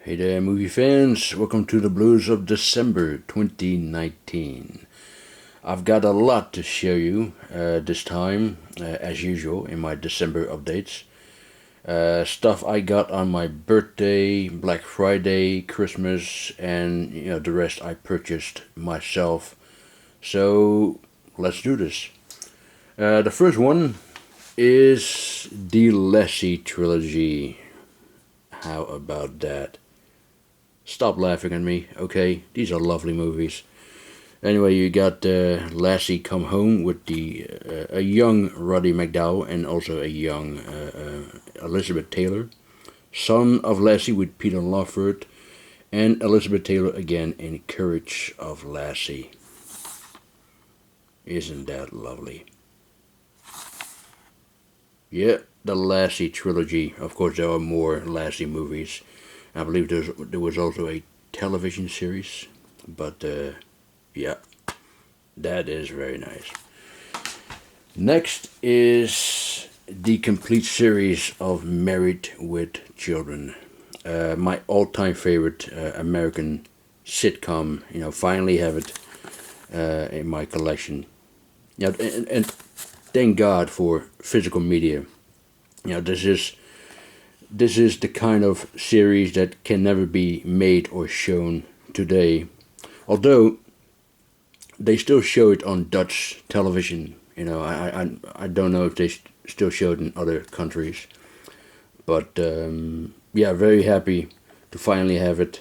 Hey there, movie fans. Welcome to the Blues of December 2019. I've got a lot to show you this time, as usual, in my December updates. Stuff I got on my birthday, Black Friday, Christmas, and the rest I purchased myself. So let's do this. The first one is the Les E Trilogy. How about that? Stop laughing at me, okay? These are lovely movies. Anyway, you got Lassie Come Home with a young Roddy McDowall and also a young Elizabeth Taylor. Son of Lassie with Peter Lawford and Elizabeth Taylor again in Courage of Lassie. Isn't that lovely? Yeah, the Lassie Trilogy. Of course, there are more Lassie movies. I believe there was also a television series, but yeah, that is very nice. Next is the complete series of Married with Children. My all-time favorite American sitcom. Finally have it in my collection. And thank God for physical media. This is the kind of series that can never be made or shown today. Although they still show it on Dutch television. I don't know if they still show it in other countries. But yeah, very happy to finally have it.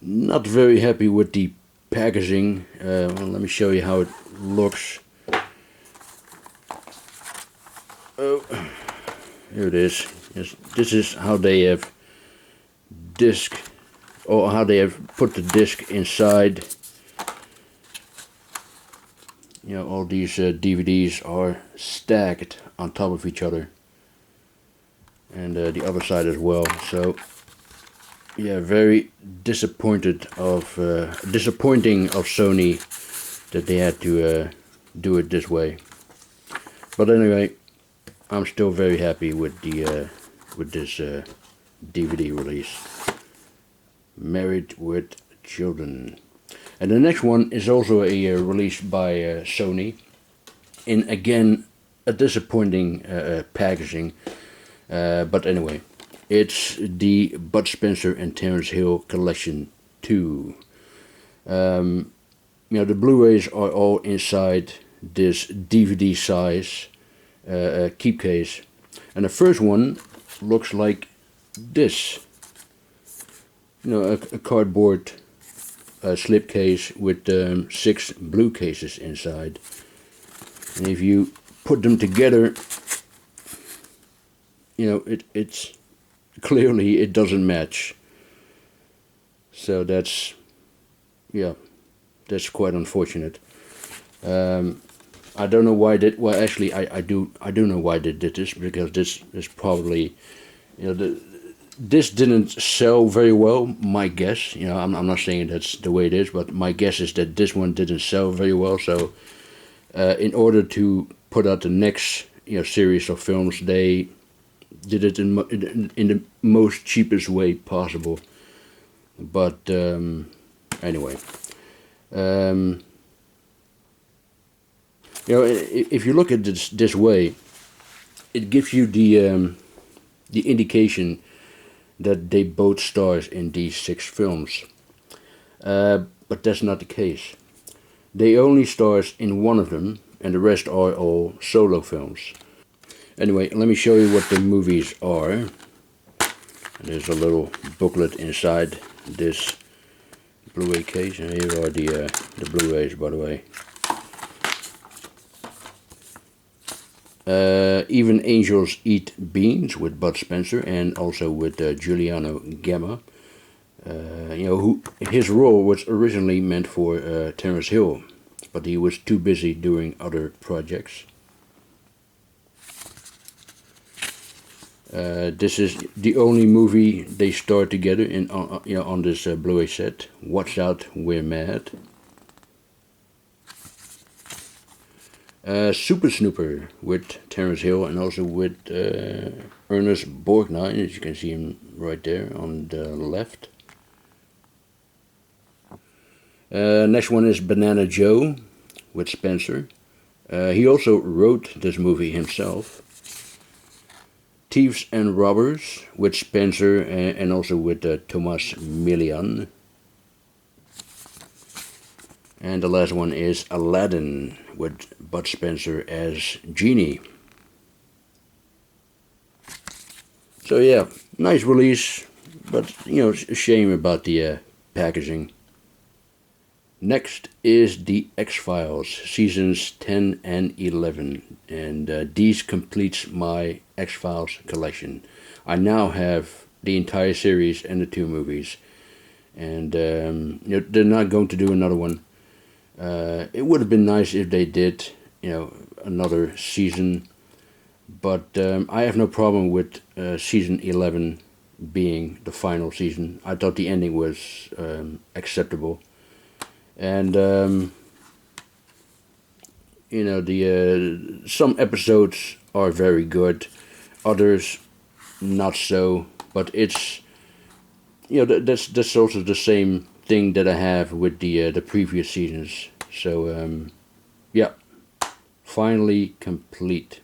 Not very happy with the packaging. Well, let me show you how it looks. Oh, here it is. Yes, this is how they have how they have put the disc inside. All these DVDs are stacked on top of each other, and the other side as well. So, yeah, very disappointing of Sony that they had to do it this way. But anyway, I'm still very happy with this DVD release. Married with Children. And the next one is also a release by Sony, in again a disappointing packaging. But anyway, it's the Bud Spencer and Terence Hill Collection 2. The Blu-rays are all inside this DVD size keep case, and the first one looks like this. A cardboard slipcase with 6 blue cases inside, and if you put them together, it's clearly it doesn't match. So that's quite unfortunate. I don't know why that. Well, actually, I do know why they did this, because this is probably, this didn't sell very well. My guess, I'm not saying that's the way it is, but my guess is that this one didn't sell very well. So, in order to put out the next series of films, they did it in the most cheapest way possible. But anyway. If you look at this way, it gives you the indication that they both stars in these 6 films. But that's not the case. They only stars in one of them, and the rest are all solo films. Anyway, let me show you what the movies are. There's a little booklet inside this Blu-ray case, and here are the Blu-rays, by the way. Even Angels Eat Beans with Bud Spencer, and also with Giuliano Gemma. His role was originally meant for Terence Hill, but he was too busy doing other projects. This is the only movie they star together on this Blu-ray set. Watch Out, We're Mad. Super Snooper with Terence Hill and also with Ernest Borgnine, as you can see him right there on the left. Next one is Banana Joe with Spencer. He also wrote this movie himself. Thieves and Robbers with Spencer and also with Thomas Millian. And the last one is Aladdin with Bud Spencer as Genie. So yeah, nice release, but you know, a shame about the packaging. Next is the X-Files, seasons 10 and 11, and these completes my X-Files collection. I now have the entire series and the 2 movies, and you know, they're not going to do another one. It would have been nice if they did, you know, another season, but I have no problem with season 11 being the final season. I thought the ending was acceptable. And you know, the some episodes are very good, others not so. But it's, you know, that's also the same thing that I have with the previous seasons. So yeah, finally complete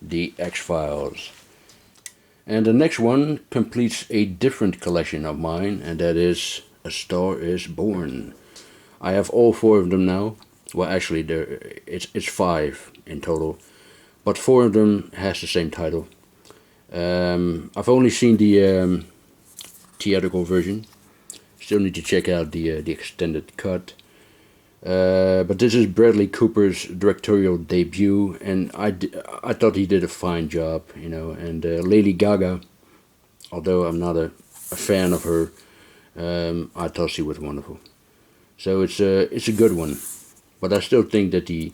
the X-Files. And the next one completes a different collection of mine, and that is A Star Is Born. I have all 4 of them now. Well, actually, it's 5 in total, but 4 of them has the same title. I've only seen the theatrical version. Still need to check out the extended cut. But this is Bradley Cooper's directorial debut, and I thought he did a fine job, you know. And Lady Gaga, although I'm not a fan of her, I thought she was wonderful. So it's a good one, but I still think that the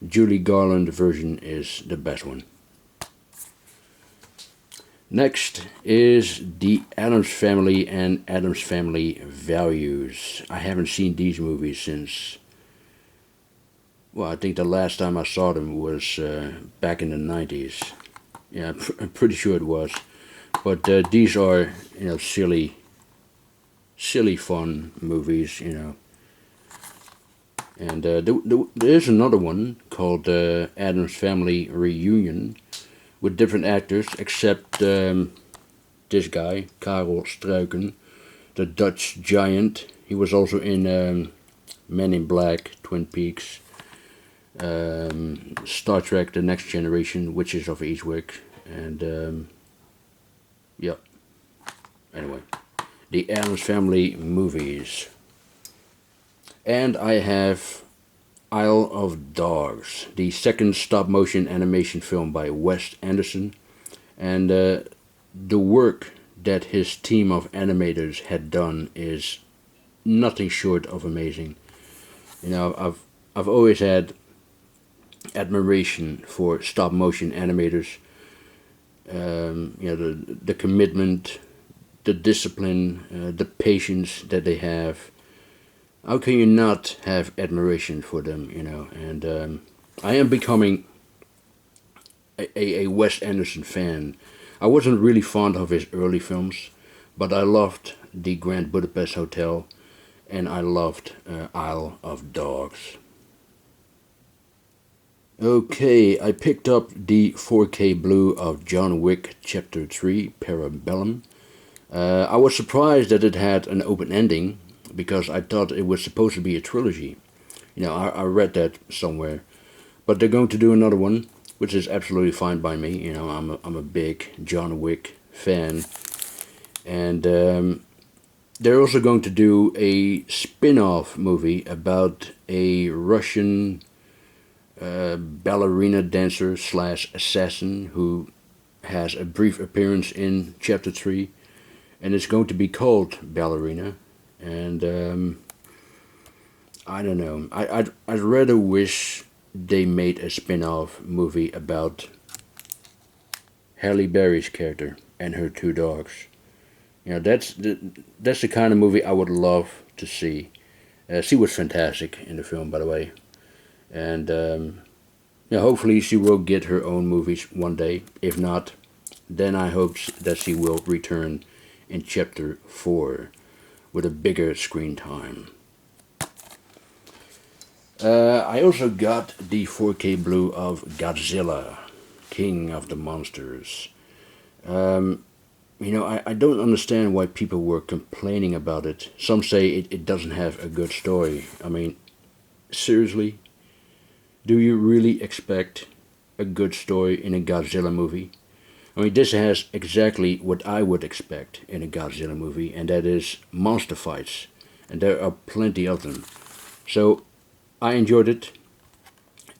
Julie Garland version is the best one. Next is the Addams Family and Addams Family Values. I haven't seen these movies since, well, I think the last time I saw them was back in the 90s. Yeah, I'm pretty sure it was. But these are, you know, silly fun movies, you know. And there's another one called Addams Family Reunion with different actors, except this guy, Karel Struiken, the Dutch giant. He was also in Men in Black, Twin Peaks, Star Trek The Next Generation, Witches of Eastwick, and yeah. Anyway, the Addams Family movies. And I have Isle of Dogs, the second stop-motion animation film by Wes Anderson, and the work that his team of animators had done is nothing short of amazing. You know, I've always had admiration for stop-motion animators. You know, the commitment, the discipline, the patience that they have. How can you not have admiration for them, you know? And I am becoming a Wes Anderson fan. I wasn't really fond of his early films, but I loved The Grand Budapest Hotel, and I loved Isle of Dogs. Okay, I picked up the 4K Blu of John Wick Chapter 3, Parabellum. I was surprised that it had an open ending, because I thought it was supposed to be a trilogy. You know, I read that somewhere. But they're going to do another one, which is absolutely fine by me. You know, I'm a big John Wick fan. And they're also going to do a spin-off movie about a Russian ballerina dancer / assassin who has a brief appearance in Chapter 3. And it's going to be called Ballerina. And I don't know. I'd rather wish they made a spin-off movie about Halle Berry's character and her 2 dogs. You know, that's the kind of movie I would love to see. She was fantastic in the film, by the way. And Yeah, hopefully she will get her own movies one day. If not, then I hope that she will return in Chapter 4 with a bigger screen time. I also got the 4K Blu of Godzilla, King of the Monsters. I don't understand why people were complaining about it. Some say it doesn't have a good story. I mean, seriously? Do you really expect a good story in a Godzilla movie? I mean, this has exactly what I would expect in a Godzilla movie, and that is monster fights. And there are plenty of them. So, I enjoyed it,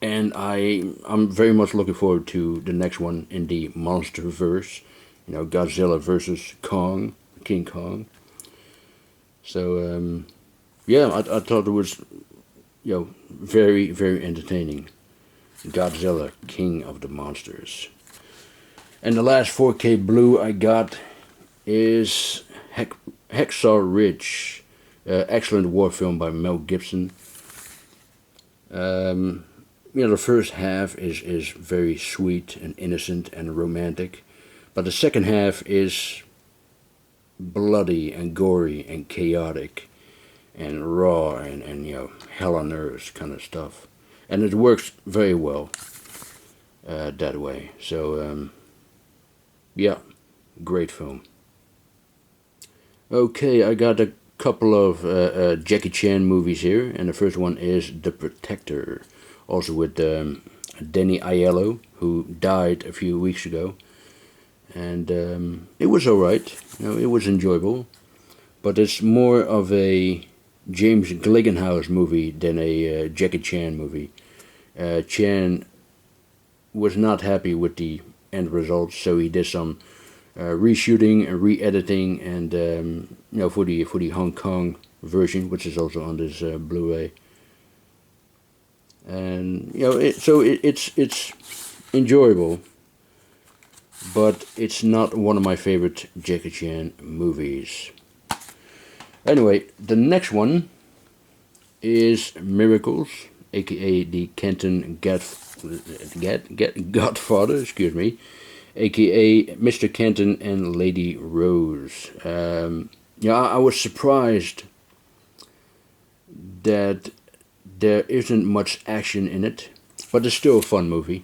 and I'm very much looking forward to the next one in the Monsterverse. Godzilla versus Kong, King Kong. So, yeah, I thought it was, very, very entertaining. Godzilla, King of the Monsters. And the last 4K Blu I got is Hacksaw Ridge. Excellent war film by Mel Gibson. The first half is very sweet and innocent and romantic. But the second half is bloody and gory and chaotic and raw and hell on earth kind of stuff. And it works very well that way. So, yeah, great film. Okay, I got a couple of Jackie Chan movies here. And the first one is The Protector. Also with Danny Aiello, who died a few weeks ago. And it was alright, it was enjoyable, but it's more of a James Glickenhaus movie than a Jackie Chan movie. Chan was not happy with the end result, so he did some reshooting and re-editing, and for the Hong Kong version, which is also on this Blu-ray. And it's enjoyable. But it's not one of my favorite Jackie Chan movies. Anyway, the next one is Miracles, aka the Canton Godfather, aka Mr. Canton and Lady Rose. I was surprised that there isn't much action in it, but it's still a fun movie.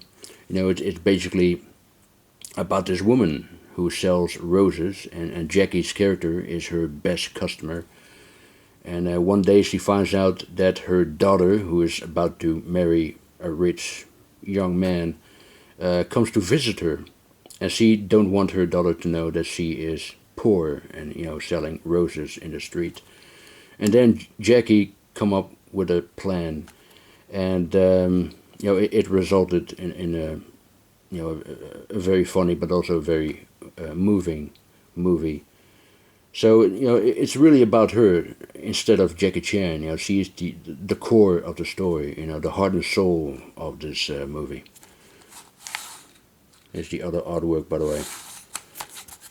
It's basically about this woman who sells roses, and Jackie's character is her best customer. And one day she finds out that her daughter, who is about to marry a rich young man, comes to visit her, and she don't want her daughter to know that she is poor and selling roses in the street. And then Jackie come up with a plan, and it resulted in a a very funny but also very moving movie. So it's really about her instead of Jackie Chan. She is the core of the story. The heart and soul of this movie. There's the other artwork, by the way.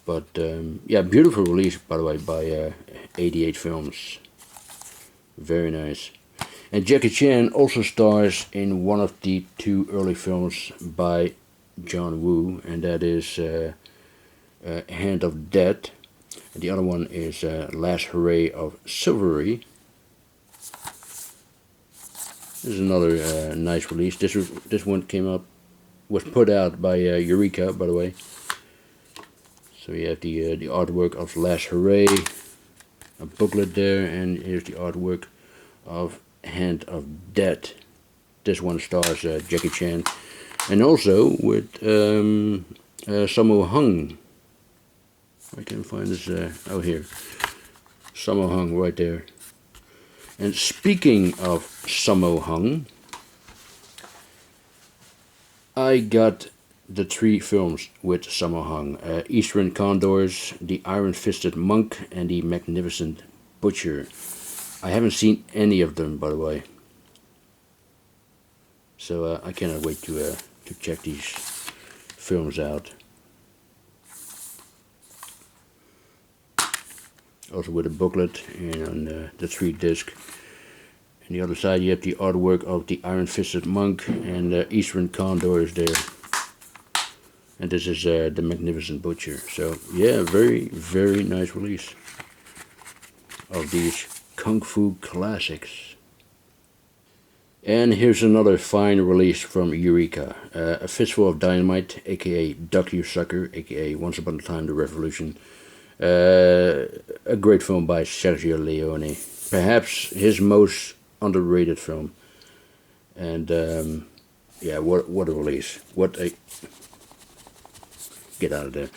But yeah, beautiful release, by the way, by 88 Films. Very nice. And Jackie Chan also stars in one of the two early films by John Woo, and that is Hand of Death. And the other one is Last Hooray of Silvery. This is another nice release. This one was put out by Eureka, by the way. So you have the artwork of Last Hooray, a booklet there, and here's the artwork of Hand of Death. This one stars Jackie Chan, and also with Sammo Hung. I can find this out here. Sammo Hung right there. And speaking of Sammo Hung, I got the 3 films with Sammo Hung: Eastern Condors, The Iron-Fisted Monk, and The Magnificent Butcher. I haven't seen any of them, by the way. So I cannot wait to check these films out. Also with a booklet and the 3-disc. On the other side you have the artwork of the Iron-Fisted Monk, and Eastern Condor is there. And this is the Magnificent Butcher. So yeah, very, very nice release of these Kung Fu classics. And here's another fine release from Eureka. A Fistful of Dynamite, aka Duck You Sucker, aka Once Upon a Time the Revolution. A great film by Sergio Leone. Perhaps his most underrated film. And yeah, what a release. What a... Get out of there.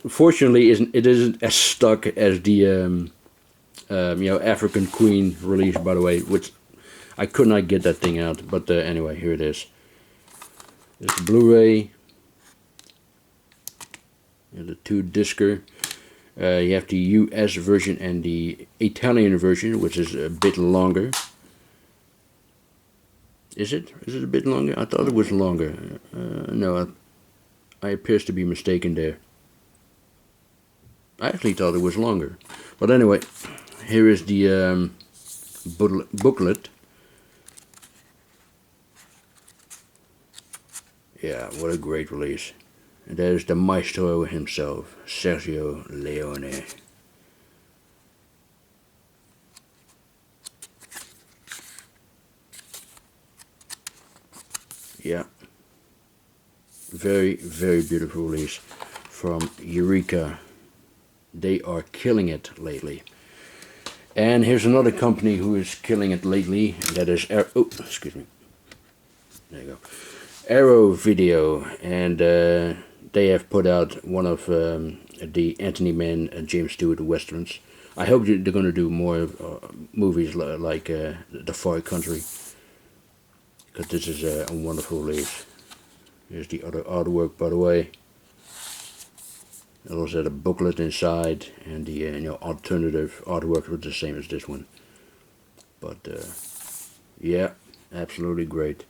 Fortunately, it isn't as stuck as the you know, African Queen release, by the way, which I could not get that thing out. But anyway, here it is. It's Blu-ray. The 2-discer. You have the US version and the Italian version, which is a bit longer. Is it? Is it a bit longer? I thought it was longer. No, I appears to be mistaken there. I actually thought it was longer. But anyway, here is the booklet. Yeah, what a great release. And there's the maestro himself, Sergio Leone. Yeah. Very, very beautiful release from Eureka. They are killing it lately. And here's another company who is killing it lately. That is oh, excuse me. There you go. Arrow Video, and they have put out one of the Anthony Mann and James Stewart westerns. I hope they're going to do more movies like The Far Country, because this is a wonderful release. Here's the other artwork, by the way. It also had a booklet inside, and the you know, alternative artwork was the same as this one. But yeah, absolutely great.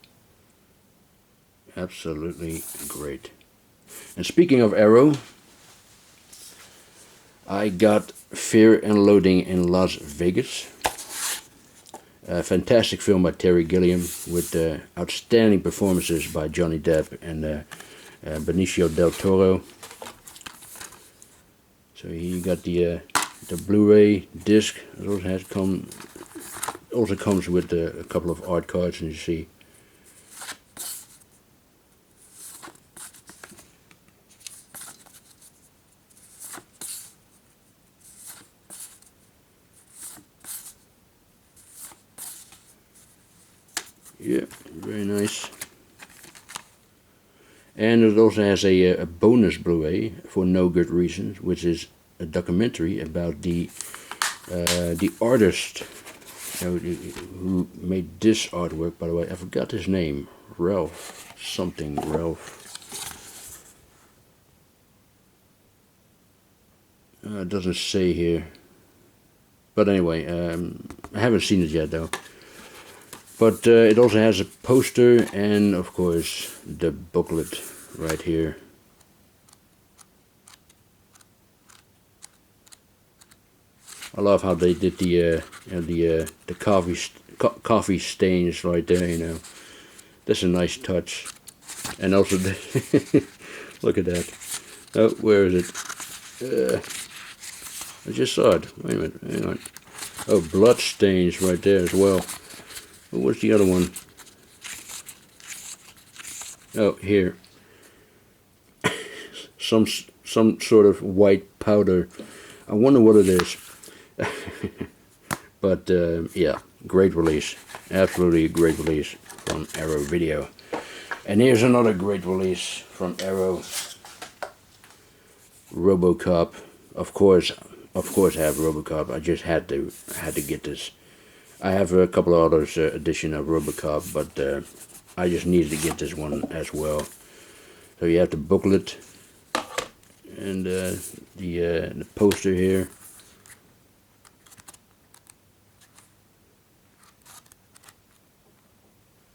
Absolutely great. And speaking of Arrow, I got Fear and Loathing in Las Vegas. A fantastic film by Terry Gilliam, with outstanding performances by Johnny Depp and Benicio del Toro. So here you got the Blu-ray disc. It also comes with a couple of art cards, and you see. Yeah, very nice. And it also has a bonus Blu-ray for no good reasons, which is a documentary about the artist, you know, who made this artwork. By the way, I forgot his name. Ralph something. Ralph. It doesn't say here. But anyway, I haven't seen it yet though. But it also has a poster and, of course, the booklet right here. I love how they did the you know, the coffee stains right there. You know, that's a nice touch. And also, look at that. Oh, where is it? I just saw it. Wait a minute. Hang on. Oh, blood stains right there as well. What's the other one? Oh, here. some sort of white powder. I wonder what it is. But yeah, great release. Absolutely a great release from Arrow Video. And here's another great release from Arrow. Robocop. Of course I have Robocop. I just had to get this. I have a couple of others edition of Robocop, but I just needed to get this one as well. So you have the booklet and the poster here.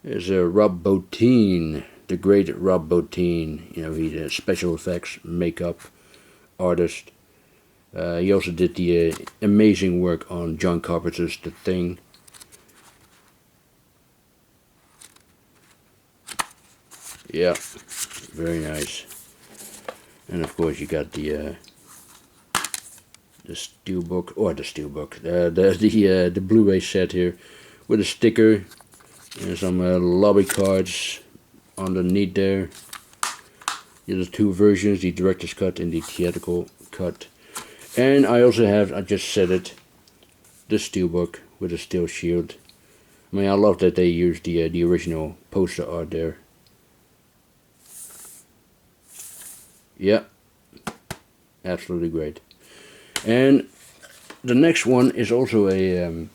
There's Rob Bottin, the great Rob Bottin. You know, he's a special effects makeup artist. He also did the amazing work on John Carpenter's The Thing. Yeah, very nice. And of course you got the steelbook, or the steelbook, the Blu-ray set here with a sticker and some lobby cards underneath there. There's two versions, the director's cut and the theatrical cut. And I also have, I just said it, the steelbook with a steel shield. I mean, I love that they used the original poster art there. Yeah, absolutely great. And the next one is also a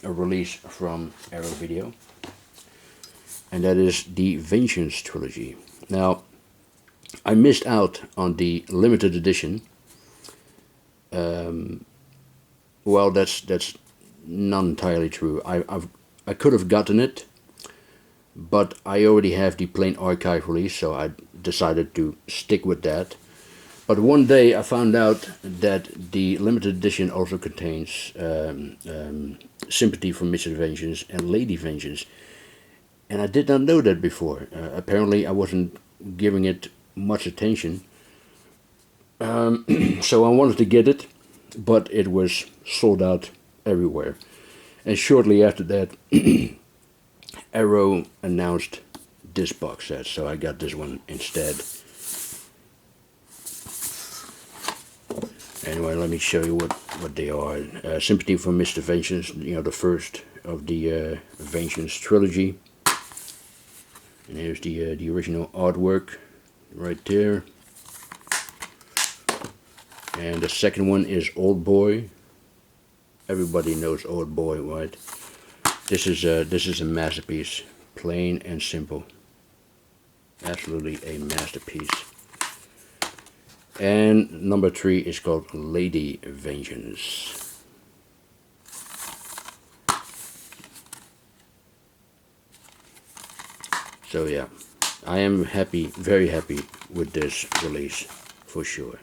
release from Arrow Video, and that is the Vengeance Trilogy. Now, I missed out on the limited edition. Well, that's not entirely true. I could have gotten it, but I already have the plain archive release, so I decided to stick with that. But one day I found out that the limited edition also contains Sympathy for Mr. Vengeance and Lady Vengeance, and I did not know that before. Apparently I wasn't giving it much attention, so I wanted to get it, but it was sold out everywhere. And shortly after that, Arrow announced this box set, so I got this one instead. Anyway, let me show you what they are. Sympathy for Mr. Vengeance, you know, the first of the Vengeance Trilogy. And here's the original artwork right there. And the second one is Old Boy. Everybody knows Old Boy, right? This is a masterpiece, plain and simple. Absolutely a masterpiece. And number 3 is called Lady Vengeance. So yeah, I am happy, very happy with this release, for sure.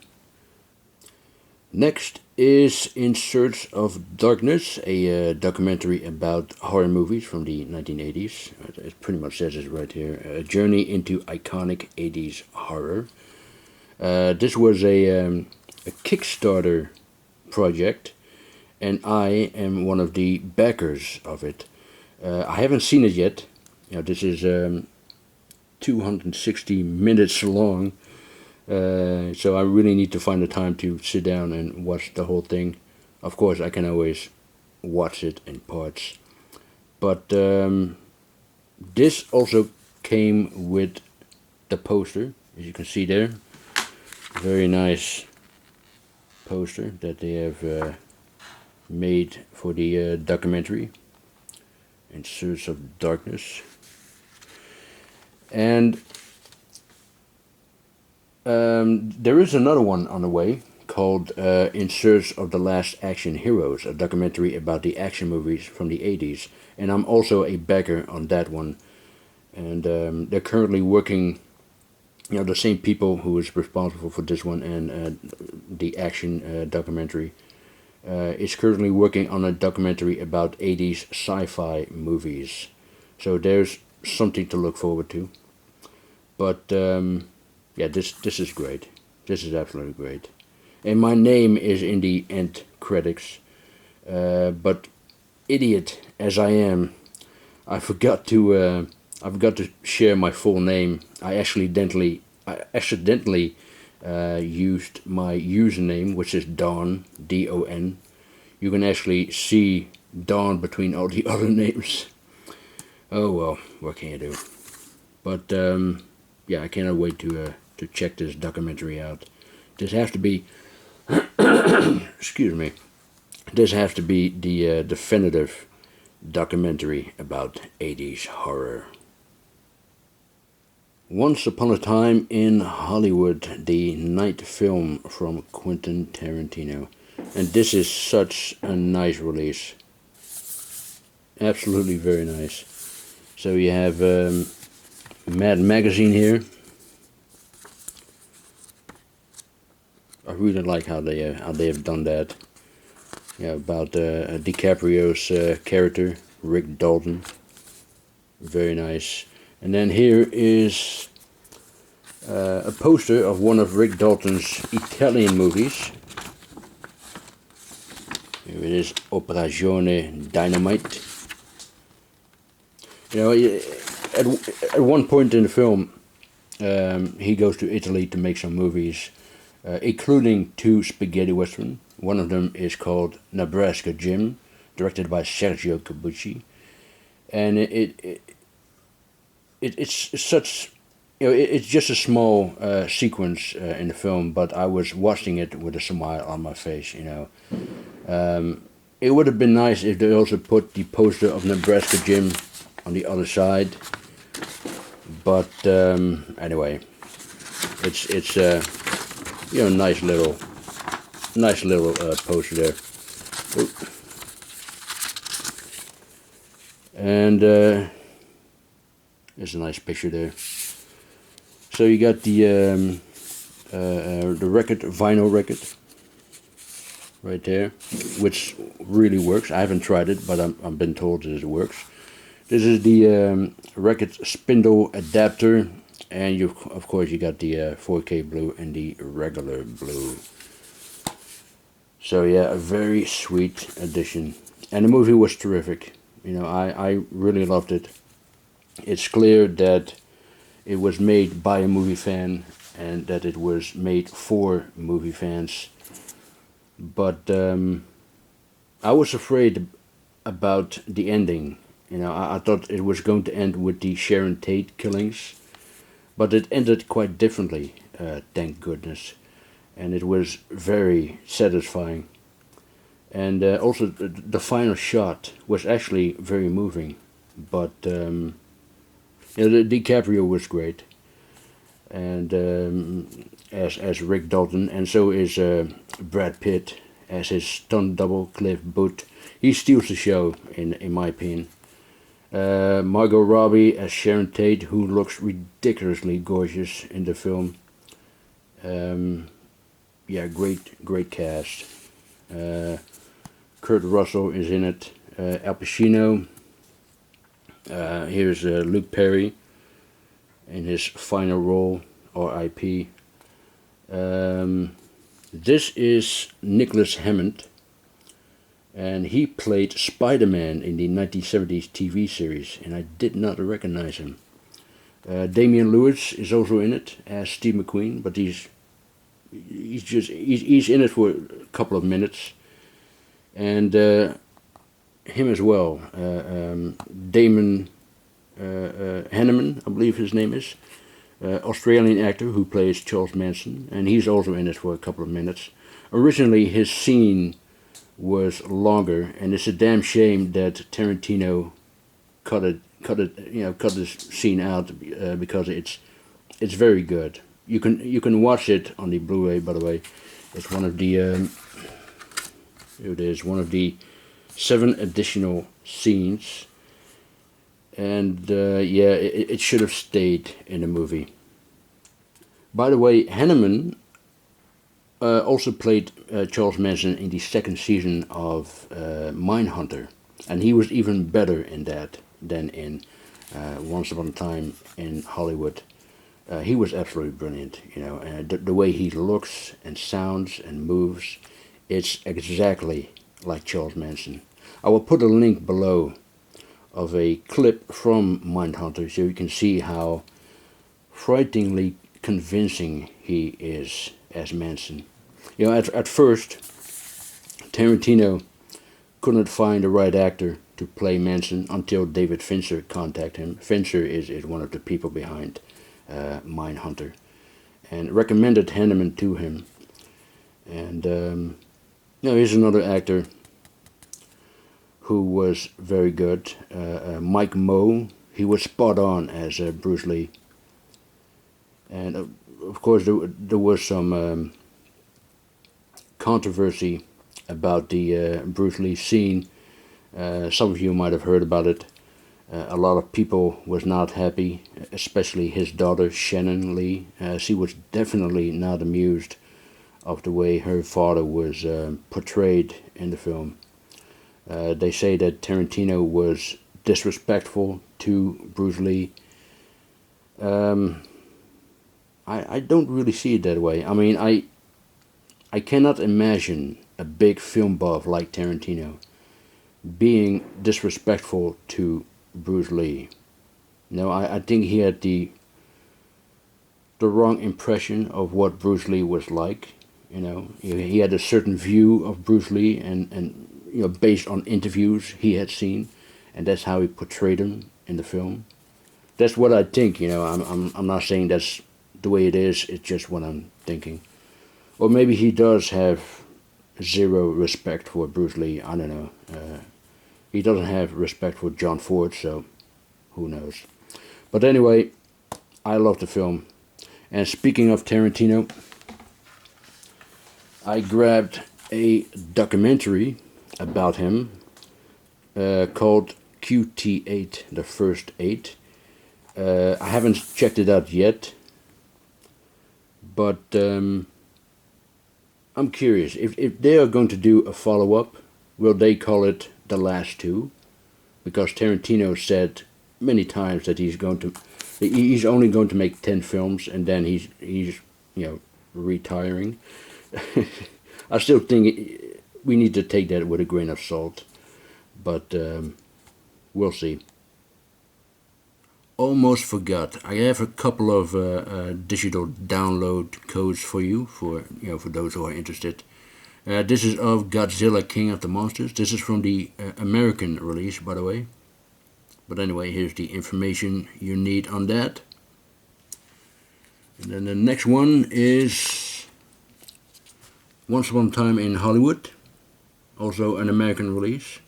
Next is In Search of Darkness, a documentary about horror movies from the 1980s. It pretty much says it right here. A journey into iconic 80s horror. This was a Kickstarter project, and I am one of the backers of it. I haven't seen it yet. You know, this is 260 minutes long, so I really need to find the time to sit down and watch the whole thing. Of course, I can always watch it in parts, but this also came with the poster, as you can see there. Very nice poster that they have made for the documentary In Search of Darkness. And there is another one on the way called In Search of the Last Action Heroes, a documentary about the action movies from the 80s. And I'm also a backer on that one. And they're currently working, you know, the same people who is responsible for this one and the action documentary is currently working on a documentary about 80s sci-fi movies. So there's something to look forward to. But yeah, this is great. This is absolutely great. And my name is in the end credits. But idiot as I am, I forgot to share my full name. I accidentally used my username, which is Don, D-O-N. You can actually see Don between all the other names. Oh well, what can you do? But yeah, I cannot wait to check this documentary out. This has to be, excuse me, this has to be the definitive documentary about 80s horror. Once Upon a Time in Hollywood, the night film from Quentin Tarantino. And this is such a nice release. Absolutely very nice. So you have Mad Magazine here. I really like how they have done that. Yeah, about DiCaprio's character, Rick Dalton. Very nice. And then here is a poster of one of Rick Dalton's Italian movies. Here it is, Operazione Dynamite. You know, at one point in the film, he goes to Italy to make some movies, including 2 spaghetti western. One of them is called Nebraska Jim, directed by Sergio Corbucci, and it's such, you know, it's just a small sequence in the film, but I was watching it with a smile on my face. You know, it would have been nice if they also put the poster of Nebraska Jim on the other side, but anyway, it's you know, nice little poster there. Oop. And there's a nice picture there. So you got the record, vinyl record, right there, which really works. I haven't tried it, but I've been told that it works. This is the record spindle adapter, and of course you got the 4K blue and the regular blue. So yeah, a very sweet addition, and the movie was terrific. You know, I really loved it. It's clear that it was made by a movie fan and that it was made for movie fans. But I was afraid about the ending. You know, I thought it was going to end with the Sharon Tate killings, but it ended quite differently, thank goodness. And it was very satisfying. And also the final shot was actually very moving. But you know, DiCaprio was great, and as Rick Dalton, and so is Brad Pitt as his stunt double Cliff Booth. He steals the show, in my opinion. Margot Robbie as Sharon Tate, who looks ridiculously gorgeous in the film. Yeah, great cast. Kurt Russell is in it. Al Pacino. Here's Luke Perry in his final role, R.I.P. This is Nicholas Hammond, and he played Spider-Man in the 1970s TV series, and I did not recognize him. Damian Lewis is also in it as Steve McQueen, but he's in it for a couple of minutes, and him as well. Damon Henniman, I believe his name is, Australian actor who plays Charles Manson, and he's also in it for a couple of minutes. Originally, his scene was longer, and it's a damn shame that Tarantino cut this scene out because it's very good. You can watch it on the Blu-ray, by the way. It's one of the here it is, one of the 7 additional scenes, and yeah, it should have stayed in the movie. By the way, Henniman also played Charles Manson in the 2nd season of Mindhunter, and he was even better in that than in Once Upon a Time in Hollywood. He was absolutely brilliant, you know, and the way he looks and sounds and moves, it's exactly like Charles Manson. I will put a link below of a clip from Mindhunter so you can see how frighteningly convincing he is as Manson. You know, at first, Tarantino couldn't find the right actor to play Manson until David Fincher contacted him. Fincher is one of the people behind Mindhunter, and recommended Henniman to him. And you know, here's another actor who was very good, Mike Moe. He was spot on as Bruce Lee. And of course there was some controversy about the Bruce Lee scene. Some of you might have heard about it. A lot of people was not happy, especially his daughter Shannon Lee. She was definitely not amused of the way her father was portrayed in the film. They say that Tarantino was disrespectful to Bruce Lee, I don't really see it that way. I mean, I cannot imagine a big film buff like Tarantino being disrespectful to Bruce Lee. No, I think he had the wrong impression of what Bruce Lee was like. You know, he had a certain view of Bruce Lee, and you know, based on interviews he had seen, and that's how he portrayed him in the film. That's what I think. You know, I'm not saying that's the way it is. It's just what I'm thinking. Or maybe he does have zero respect for Bruce Lee. I don't know. He doesn't have respect for John Ford, so who knows. But anyway, I love the film. And speaking of Tarantino, I grabbed a documentary about him called QT8, the first 8. I haven't checked it out yet, but I'm curious. If they are going to do a follow-up, will they call it The Last Two? Because Tarantino said many times that he's only going to make 10 films, and then he's retiring. I still think we need to take that with a grain of salt, but we'll see. Almost forgot. I have a couple of digital download codes for you, for those who are interested. This is of Godzilla, King of the Monsters. This is from the American release, by the way. But anyway, here's the information you need on that. And then the next one is Once Upon a Time in Hollywood, also an American release.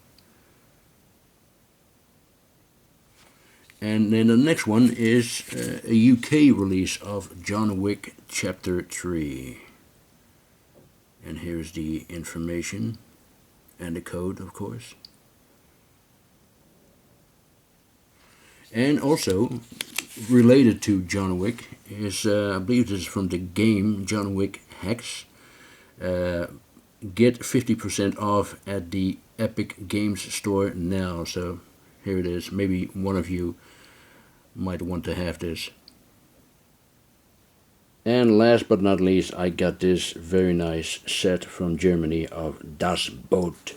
And then the next one is a UK release of John Wick Chapter 3. And here's the information and the code, of course. And also, related to John Wick, is I believe this is from the game John Wick Hex. Get 50% off at the Epic Games Store now. So here it is. Maybe one of you might want to have this. And last but not least, I got this very nice set from Germany of Das Boot.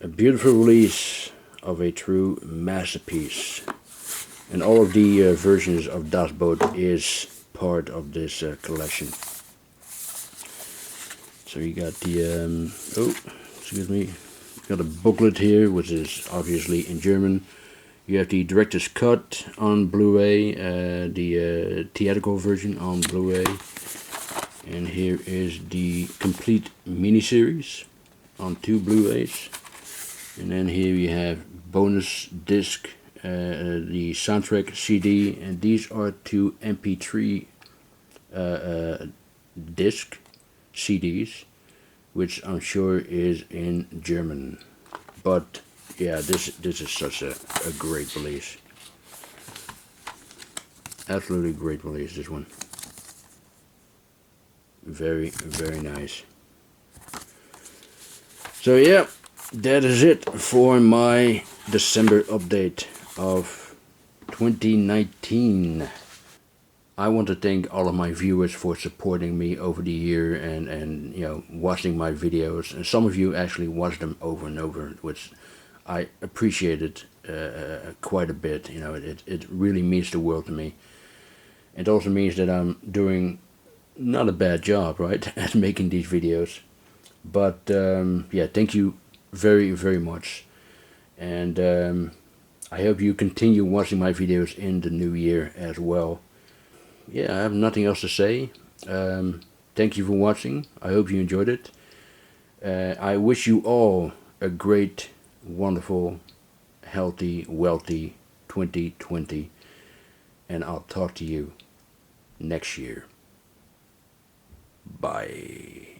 A beautiful release of a true masterpiece. And all of the versions of Das Boot is part of this collection. So you got the, got a booklet here, which is obviously in German. You have the director's cut on Blu-ray, the theatrical version on Blu-ray. And here is the complete miniseries on 2 Blu-rays. And then here you have bonus disc, the soundtrack CD, and these are 2 MP3 disc CDs, which I'm sure is in German. But yeah, this is such a great release. Absolutely great release, this one. Very, very nice. So yeah, that is it for my December update of 2019. I want to thank all of my viewers for supporting me over the year and watching my videos. And some of you actually watch them over and over, which I appreciate it quite a bit. It really means the world to me. It also means that I'm doing not a bad job, right, at making these videos. But yeah, thank you very, very much. And I hope you continue watching my videos in the new year as well. Yeah, I have nothing else to say. Thank you for watching. I hope you enjoyed it. I wish you all a great, wonderful, healthy, wealthy 2020. And I'll talk to you next year. Bye.